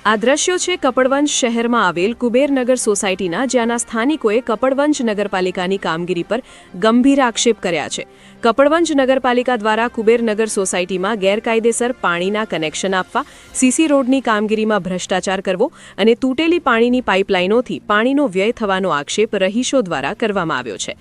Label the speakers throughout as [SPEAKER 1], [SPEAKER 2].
[SPEAKER 1] આ દ્રશ્યો છે કપડવંજ શહેરમાં આવેલ કુબેરનગર સોસાયટીના, જ્યાંના સ્થાનિકોએ કપડવંજ નગરપાલિકાની કામગીરી પર ગંભીર આક્ષેપ કર્યા છે. કપડવંજ નગરપાલિકા દ્વારા કુબેરનગર સોસાયટીમાં ગેરકાયદેસર પાણીના કનેક્શન આપવા, સીસી રોડની કામગીરીમાં ભ્રષ્ટાચાર કરવો અને તૂટેલી પાણીની પાઇપલાઇનોથી પાણીનો વ્યય થવાનો આક્ષેપ રહીશો દ્વારા કરવામાં આવ્યો છે.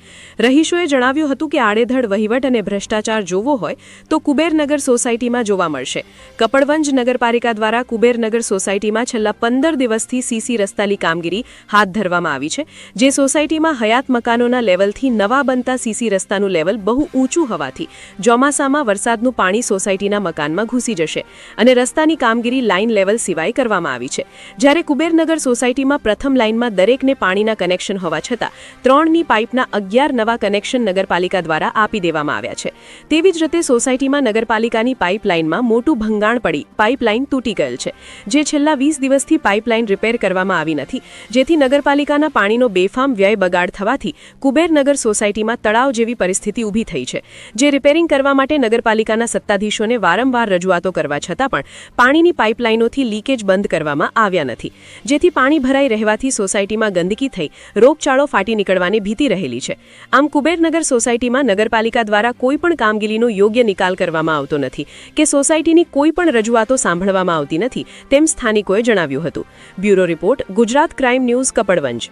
[SPEAKER 1] રહીશોએ જણાવ્યું હતું કે આડેધડ વહીવટ અને ભ્રષ્ટાચાર જોવો હોય તો કુબેરનગર સોસાયટીમાં જોવા મળશે. કપડવંજ નગરપાલિકા દ્વારા કુબેરનગર સોસાયટી છેલ્લા 15 દિવસથી સીસી રસ્તાની કામગીરી હાથ ધરવામાં આવી છે, જે સોસાયટીમાં હયાત મકાનોના લેવલથી નવા બનતા સીસી રસ્તાનું લેવલ બહુ ઊંચું હોવાથી ચોમાસામાં વરસાદનું પાણી સોસાયટીના મકાનમાં ઘૂસી જશે અને રસ્તાની કામગીરી લાઇન લેવલ સિવાય કરવામાં આવી છે. જ્યારે કુબેરનગર સોસાયટીમાં પ્રથમ લાઇનમાં દરેકને પાણીના કનેક્શન હોવા છતાં 3ની પાઇપના 11 નવા કનેક્શન નગરપાલિકા દ્વારા આપી દેવામાં આવ્યા છે. તેવી જ રીતે સોસાયટીમાં નગરપાલિકાની પાઇપલાઇનમાં મોટું ભંગાણ પડી પાઇપલાઇન તૂટી ગયેલ છે, જે છેલ્લા 20 દિવસથી પાઇપલાઇન રિપેર કરવામાં આવી નથી, જેથી નગરપાલિકાના પાણીનો બેફામ વ્યય બગાડ થવાથી કુબેરનગર સોસાયટીમાં તળાવ જેવી પરિસ્થિતિ ઊભી થઈ છે. જે રિપેરિંગ કરવા માટે નગરપાલિકાના સત્તાધીશોને વારંવાર રજૂઆતો કરવા છતાં પણ પાણીની પાઇપલાઇનોથી લીકેજ બંધ કરવામાં આવ્યા નથી, જેથી પાણી ભરાઈ રહેવાથી સોસાયટીમાં ગંદકી થઈ રોગચાળો ફાટી નીકળવાની ભીતિ રહેલી છે. આમ કુબેરનગર સોસાયટીમાં નગરપાલિકા દ્વારા કોઈપણ કામગીરીનો યોગ્ય નિકાલ કરવામાં આવતો નથી કે સોસાયટીની કોઈપણ રજૂઆતો સાંભળવામાં આવતી નથી, તેમ સ્થાનિકોએ જણાવ્યું હતું. Bureau report, Gujarat crime news, Kapadvanj.